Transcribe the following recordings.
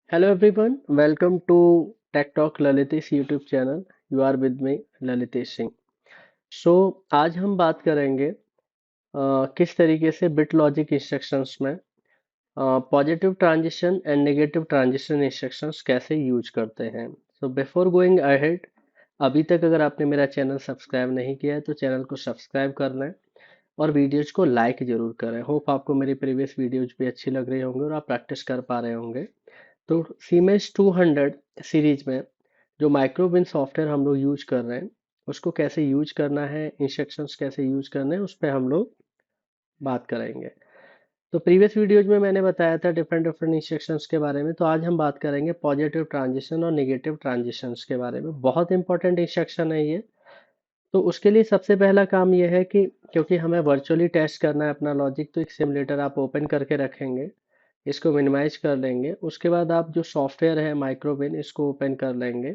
Hello everyone, welcome to Tech Talk Lalitesh YouTube channel. You are with me Lalitesh Singh. So आज हम बात करेंगे किस तरीके से बिट लॉजिक इंस्ट्रक्शंस में positive transition and negative transition instructions कैसे यूज करते हैं. सो बिफोर गोइंग अहेड, अभी तक अगर आपने मेरा चैनल सब्सक्राइब नहीं किया है तो चैनल को सब्सक्राइब कर लें और वीडियोज को लाइक जरूर करें. होप आपको मेरी प्रीवियस वीडियोज भी अच्छी लग रही होंगी और आप प्रैक्टिस कर पा रहे होंगे. तो सीमेंस 200 सीरीज में जो माइक्रोबिन सॉफ्टवेयर हम लोग यूज कर रहे हैं उसको कैसे यूज करना है, इंस्ट्रक्शंस कैसे यूज करने हैं, उस पर हम लोग बात करेंगे. तो प्रीवियस वीडियोज में मैंने बताया था डिफरेंट डिफरेंट इंस्ट्रक्शंस के बारे में. तो आज हम बात करेंगे पॉजिटिव ट्रांजिशन और नेगेटिव ट्रांजिशंस के बारे में. बहुत इंपॉर्टेंट इंस्ट्रक्शन है ये. तो उसके लिए सबसे पहला काम यह है कि क्योंकि हमें वर्चुअली टेस्ट करना है अपना लॉजिक, तो एक सिमुलेटर आप ओपन करके रखेंगे, इसको मिनिमाइज कर लेंगे. उसके बाद आप जो सॉफ्टवेयर है माइक्रोबिन, इसको ओपन कर लेंगे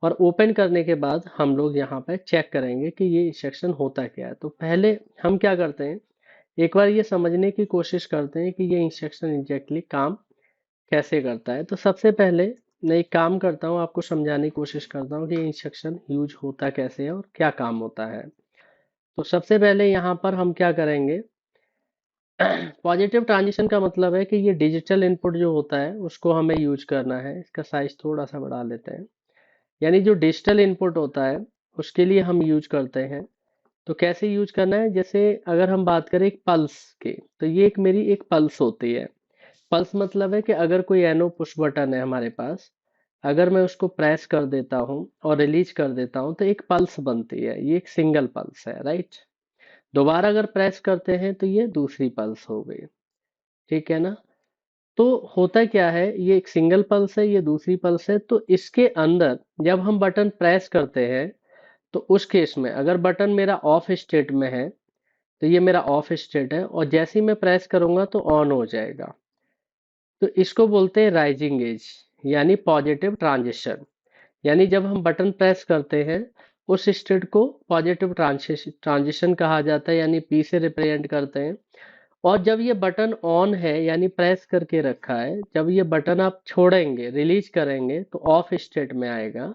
और ओपन करने के बाद हम लोग यहाँ पे चेक करेंगे कि ये इंस्ट्रक्शन होता क्या है. तो पहले हम क्या करते हैं, एक बार ये समझने की कोशिश करते हैं कि ये इंस्ट्रक्शन एग्जैक्टली काम कैसे करता है. तो सबसे पहले मैं एक काम करता हूँ, आपको समझाने की कोशिश करता हूँ कि इंस्ट्रक्शन यूज होता कैसे है और क्या काम होता है. तो सबसे पहले यहाँ पर हम क्या करेंगे, पॉजिटिव ट्रांजिशन का मतलब है कि ये डिजिटल इनपुट जो होता है उसको हमें यूज करना है. इसका साइज थोड़ा सा बढ़ा लेते हैं. यानी जो डिजिटल इनपुट होता है उसके लिए हम यूज करते हैं. तो कैसे यूज करना है, जैसे अगर हम बात करें एक पल्स की, तो ये एक मेरी एक पल्स होती है. पल्स मतलब है कि अगर कोई एनो पुश बटन है हमारे पास, अगर मैं उसको प्रेस कर देता हूँ और रिलीज कर देता हूँ तो एक पल्स बनती है. ये एक सिंगल पल्स है, राइट. दोबारा अगर प्रेस करते हैं तो ये दूसरी पल्स हो गई. ठीक है ना. तो होता क्या है, ये एक सिंगल पल्स है, ये दूसरी पल्स है. तो इसके अंदर जब हम बटन प्रेस करते हैं तो उस केस में अगर बटन मेरा ऑफ स्टेट में है तो ये मेरा ऑफ स्टेट है, और जैसे ही मैं प्रेस करूंगा तो ऑन हो जाएगा. तो इसको बोलते हैं राइजिंग एज, यानी पॉजिटिव ट्रांजिशन. यानी जब हम बटन प्रेस करते हैं उस स्टेट को पॉजिटिव ट्रांजिशन कहा जाता है, यानी पी से रिप्रेजेंट करते हैं. और जब ये बटन ऑन है यानी प्रेस करके रखा है, जब ये बटन आप छोड़ेंगे, रिलीज करेंगे तो ऑफ स्टेट में आएगा.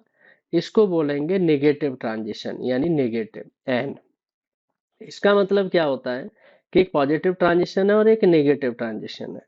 इसको बोलेंगे नेगेटिव ट्रांजिशन, यानी नेगेटिव एन. इसका मतलब क्या होता है कि एक पॉजिटिव ट्रांजिशन है और एक नेगेटिव ट्रांजिशन है.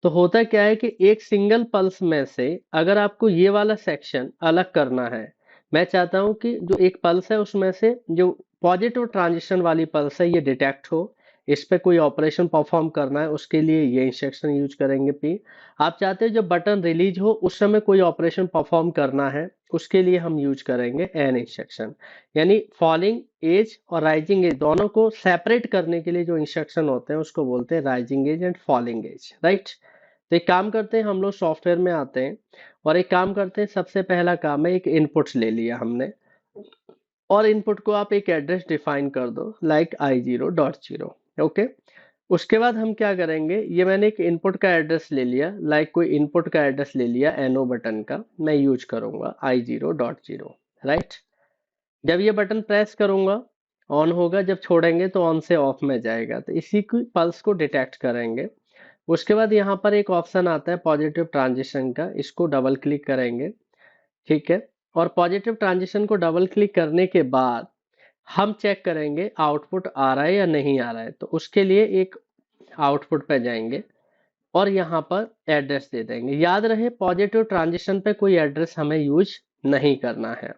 तो होता क्या है कि एक सिंगल पल्स में से अगर आपको ये वाला सेक्शन अलग करना है, मैं चाहता हूं कि जो एक पल्स है उसमें से जो पॉजिटिव ट्रांजिशन वाली पल्स है ये डिटेक्ट हो, इस पे कोई ऑपरेशन परफॉर्म करना है, उसके लिए ये इंस्ट्रक्शन यूज करेंगे पी. आप चाहते हैं जब बटन रिलीज हो उस समय कोई ऑपरेशन परफॉर्म करना है, उसके लिए हम यूज करेंगे एन इंस्ट्रक्शन. यानी फॉलिंग एज और राइजिंग एज दोनों को सेपरेट करने के लिए जो इंस्ट्रक्शन होते हैं उसको बोलते हैं rising edge and falling edge, right. तो एक काम करते हैं, हम लोग सॉफ्टवेयर में आते हैं और एक काम करते हैं. सबसे पहला काम है, एक इनपुट्स ले लिया हमने और इनपुट को आप एक एड्रेस डिफाइन कर दो, लाइक i0.0. ओके. उसके बाद हम क्या करेंगे, ये मैंने एक इनपुट का एड्रेस ले लिया, लाइक कोई इनपुट का एड्रेस ले लिया एनो बटन का, मैं यूज करूंगा i0.0, राइट. जब ये बटन प्रेस करूंगा ऑन होगा, जब छोड़ेंगे तो ऑन से ऑफ में जाएगा. तो इसी की पल्स को डिटेक्ट करेंगे. उसके बाद यहाँ पर एक ऑप्शन आता है पॉजिटिव ट्रांजिशन का, इसको डबल क्लिक करेंगे. ठीक है. और पॉजिटिव ट्रांजिशन को डबल क्लिक करने के बाद हम चेक करेंगे आउटपुट आ रहा है या नहीं आ रहा है. तो उसके लिए एक आउटपुट पे जाएंगे और यहाँ पर एड्रेस दे देंगे. याद रहे पॉजिटिव ट्रांजिशन पे कोई एड्रेस हमें यूज नहीं करना है.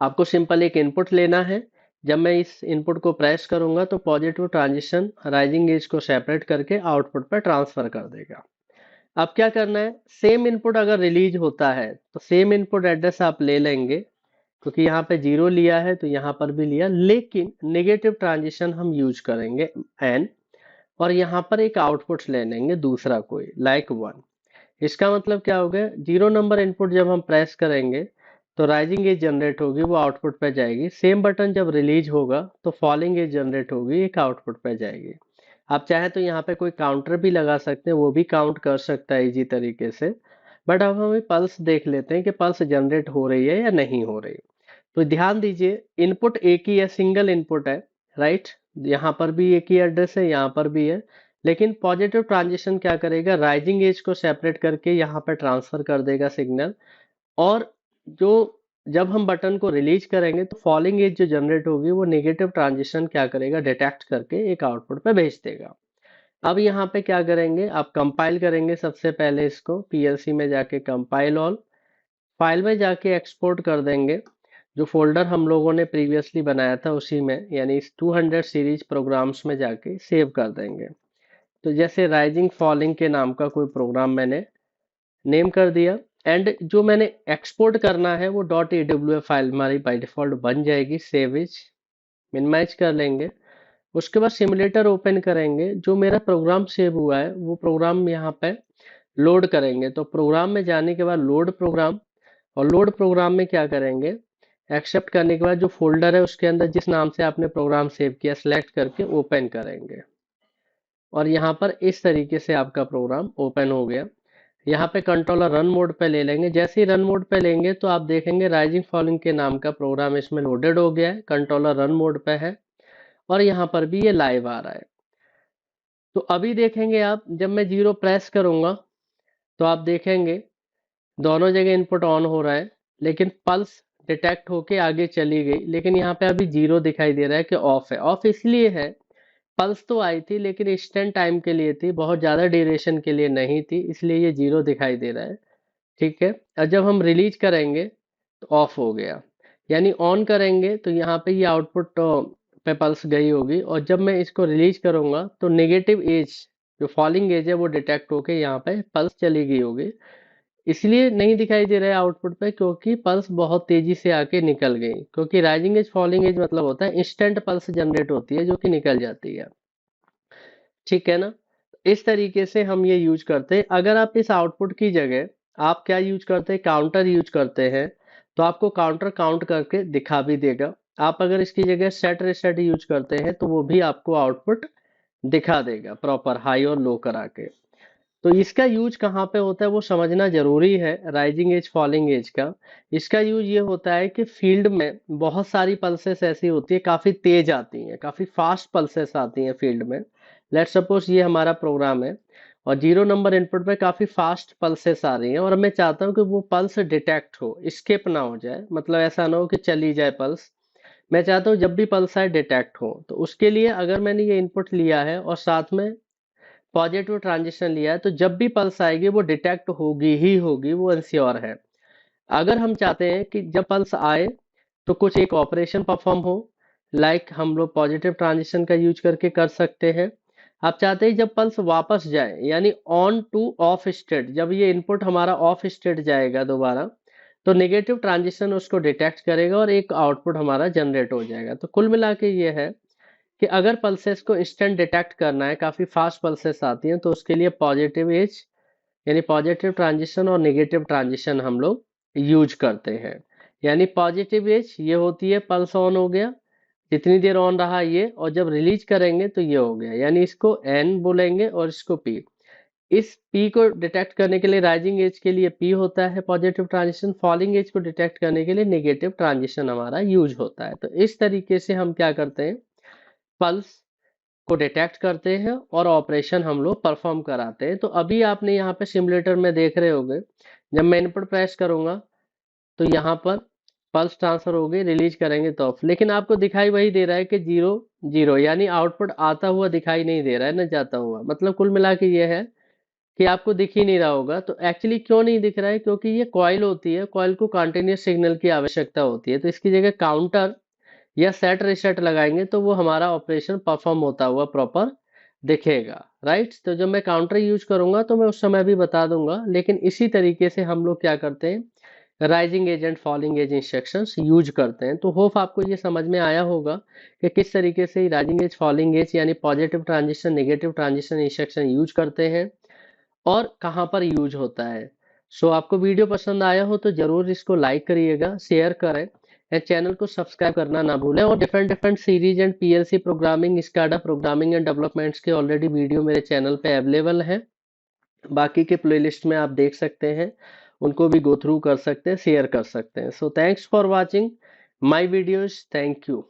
आपको सिंपल एक इनपुट लेना है. जब मैं इस इनपुट को प्रेस करूंगा तो पॉजिटिव ट्रांजिशन राइजिंग एज को सेपरेट करके आउटपुट पर ट्रांसफर कर देगा. अब क्या करना है, सेम इनपुट अगर रिलीज होता है तो सेम इनपुट एड्रेस आप ले लेंगे, क्योंकि यहाँ पे 0 लिया है तो यहाँ पर भी लिया, लेकिन नेगेटिव ट्रांजिशन हम यूज करेंगे एन. और यहाँ पर एक आउटपुट ले लेंगे दूसरा कोई, लाइक 1. इसका मतलब क्या हो गया, 0 नंबर इनपुट जब हम प्रेस करेंगे तो राइजिंग एज जनरेट होगी, वो आउटपुट पे जाएगी. सेम बटन जब रिलीज होगा तो फॉलिंग एज जनरेट होगी, एक आउटपुट पे जाएगी. आप चाहे तो यहाँ पे कोई काउंटर भी लगा सकते हैं, वो भी काउंट कर सकता है इजी तरीके से. बट अब हम पल्स देख लेते हैं कि पल्स जनरेट हो रही है या नहीं हो रही. तो ध्यान दीजिए, इनपुट एक ही है, सिंगल इनपुट है, राइट. यहाँ पर भी एक ही एड्रेस है, यहाँ पर भी है, लेकिन पॉजिटिव ट्रांजिशन क्या करेगा, राइजिंग एज को सेपरेट करके यहाँ पे ट्रांसफर कर देगा सिग्नल, और जो जब हम बटन को रिलीज करेंगे तो फॉलिंग एज जो जनरेट होगी वो नेगेटिव ट्रांजिशन क्या करेगा, डिटेक्ट करके एक आउटपुट पे भेज देगा। अब यहाँ पे क्या करेंगे, आप कंपाइल करेंगे सबसे पहले इसको पीएलसी में जाके कंपाइल ऑल, फाइल में जाके एक्सपोर्ट कर देंगे, जो फोल्डर हम लोगों ने प्रीवियसली बनाया था उसी में, यानी इस 200 सीरीज प्रोग्राम्स में जाके सेव कर देंगे। तो जैसे राइजिंग फॉलिंग के नाम का कोई प्रोग्राम मैंने नेम कर दिया, एंड जो मैंने एक्सपोर्ट करना है वो .awf फाइल हमारी बाय डिफॉल्ट बन जाएगी। सेव इज मिनिमाइज कर लेंगे, उसके बाद सिमुलेटर ओपन करेंगे, जो मेरा प्रोग्राम सेव हुआ है वो प्रोग्राम यहाँ पे लोड करेंगे। तो प्रोग्राम में जाने के बाद लोड प्रोग्राम, और लोड प्रोग्राम में क्या करेंगे, एक्सेप्ट करने के बाद जो फोल्डर है उसके अंदर जिस नाम से आपने प्रोग्राम सेव किया सेलेक्ट करके ओपन करेंगे, और यहाँ पर इस तरीके से आपका प्रोग्राम ओपन हो गया। यहाँ पे कंट्रोलर रन मोड पे ले लेंगे, जैसे ही रन मोड पे लेंगे तो आप देखेंगे राइजिंग फॉलिंग के नाम का प्रोग्राम इसमें लोडेड हो गया है, कंट्रोलर रन मोड पे है, और यहाँ पर भी ये लाइव आ रहा है। तो अभी देखेंगे आप, जब मैं 0 प्रेस करूंगा तो आप देखेंगे दोनों जगह इनपुट ऑन हो रहा है, लेकिन पल्स डिटेक्ट होके आगे चली गई, लेकिन यहाँ पे अभी 0 दिखाई दे रहा है कि ऑफ है। ऑफ इसलिए है, पल्स तो आई थी लेकिन इंस्टेंट टाइम के लिए थी, बहुत ज़्यादा ड्यूरेशन के लिए नहीं थी, इसलिए ये 0 दिखाई दे रहा है। ठीक है, और जब हम रिलीज करेंगे तो ऑफ हो गया, यानी ऑन करेंगे तो यहाँ पे ये आउटपुट पे पल्स गई होगी, और जब मैं इसको रिलीज करूंगा तो नेगेटिव एज जो फॉलिंग एज है वो डिटेक्ट होके यहाँ पे पल्स चली गई होगी। इसलिए नहीं दिखाई दे रहा है आउटपुट पे, क्योंकि पल्स बहुत तेजी से आके निकल गई, क्योंकि राइजिंग एज फॉलिंग एज मतलब होता है इंस्टेंट पल्स जनरेट होती है जो कि निकल जाती है। ठीक है ना, इस तरीके से हम ये यूज करते हैं। अगर आप इस आउटपुट की जगह आप क्या यूज करते हैं, काउंटर यूज करते हैं, तो आपको काउंटर काउंट करके दिखा भी देगा। आप अगर इसकी जगह सेट रिसेट यूज करते हैं तो वो भी आपको आउटपुट दिखा देगा प्रॉपर हाई और लो करा के। तो इसका यूज कहाँ पे होता है वो समझना जरूरी है, राइजिंग एज फॉलिंग एज का। इसका यूज ये होता है कि फील्ड में बहुत सारी पल्सेस ऐसी होती है, काफी तेज आती हैं, काफी फास्ट पल्सेस आती हैं फील्ड में। लेट सपोज ये हमारा प्रोग्राम है और 0 नंबर इनपुट पे काफी फास्ट पल्सेस आ रही हैं, और मैं चाहता हूँ कि वो पल्स डिटेक्ट हो, स्किप ना हो जाए, मतलब ऐसा ना हो कि चली जाए पल्स। मैं चाहता हूँ जब भी पल्स आए डिटेक्ट हो। तो उसके लिए अगर मैंने ये इनपुट लिया है और साथ में पॉजिटिव ट्रांजिशन लिया है, तो जब भी पल्स आएगी वो डिटेक्ट होगी ही होगी, वो इंश्योर है। अगर हम चाहते हैं कि जब पल्स आए तो कुछ एक ऑपरेशन परफॉर्म हो, लाइक हम लोग पॉजिटिव ट्रांजिशन का यूज करके कर सकते हैं। आप चाहते हैं जब पल्स वापस जाए, यानी ऑन टू ऑफ स्टेट, जब ये इनपुट हमारा ऑफ स्टेट जाएगा दोबारा, तो नेगेटिव ट्रांजिशन उसको डिटेक्ट करेगा और एक आउटपुट हमारा जनरेट हो जाएगा। तो कुल मिला के ये है कि अगर पल्सेस को इंस्टेंट डिटेक्ट करना है, काफी फास्ट पल्सेस आती हैं, तो उसके लिए पॉजिटिव एज यानी पॉजिटिव ट्रांजिशन और नेगेटिव ट्रांजिशन हम लोग यूज करते हैं। यानी पॉजिटिव एज ये होती है पल्स ऑन हो गया, जितनी देर ऑन रहा ये, और जब रिलीज करेंगे तो ये हो गया, यानी इसको एन बोलेंगे और इसको पी। इस पी को डिटेक्ट करने के लिए राइजिंग एज के लिए पी होता है पॉजिटिव ट्रांजिशन, फॉलिंग एज को डिटेक्ट करने के लिए नेगेटिव ट्रांजिशन हमारा यूज होता है। तो इस तरीके से हम क्या करते हैं, पल्स को डिटेक्ट करते हैं और ऑपरेशन हम लोग परफॉर्म कराते हैं। तो अभी आपने यहाँ पे सिमुलेटर में देख रहे होंगे, जब मैं इनपुट प्रेस करूंगा तो यहाँ पर पल्स ट्रांसफर हो गई, रिलीज करेंगे तो ऑफ, लेकिन आपको दिखाई वही दे रहा है कि 0 0, यानी आउटपुट आता हुआ दिखाई नहीं दे रहा है, न जाता हुआ। मतलब कुल मिला के ये है कि आपको दिख ही नहीं रहा होगा। तो एक्चुअली क्यों नहीं दिख रहा है, क्योंकि ये कॉइल होती है, कॉइल को कंटिन्यूस सिग्नल की आवश्यकता होती है, तो इसकी जगह काउंटर या सेट रिसेट लगाएंगे तो वो हमारा ऑपरेशन परफॉर्म होता हुआ प्रॉपर दिखेगा। राइट, तो जब मैं काउंटर यूज करूंगा तो मैं उस समय भी बता दूंगा, लेकिन इसी तरीके से हम लोग क्या करते हैं, rising edge and falling edge instructions use करते हैं। तो होप आपको ये समझ में आया होगा कि किस तरीके से राइजिंग एज फॉलिंग एज यानी positive transition negative transition instruction use करते हैं और कहाँ पर यूज होता है। सो आपको वीडियो पसंद आया हो तो जरूर इसको लाइक करिएगा, शेयर करें, एंड चैनल को सब्सक्राइब करना ना भूलें। और different different series and PLC programming, SCADA programming and developments के ऑलरेडी वीडियो मेरे चैनल पे अवेलेबल हैं। बाकी के प्लेलिस्ट में आप देख सकते हैं, उनको भी गो थ्रू कर सकते हैं, शेयर कर सकते हैं। So thanks for watching my videos, thank you.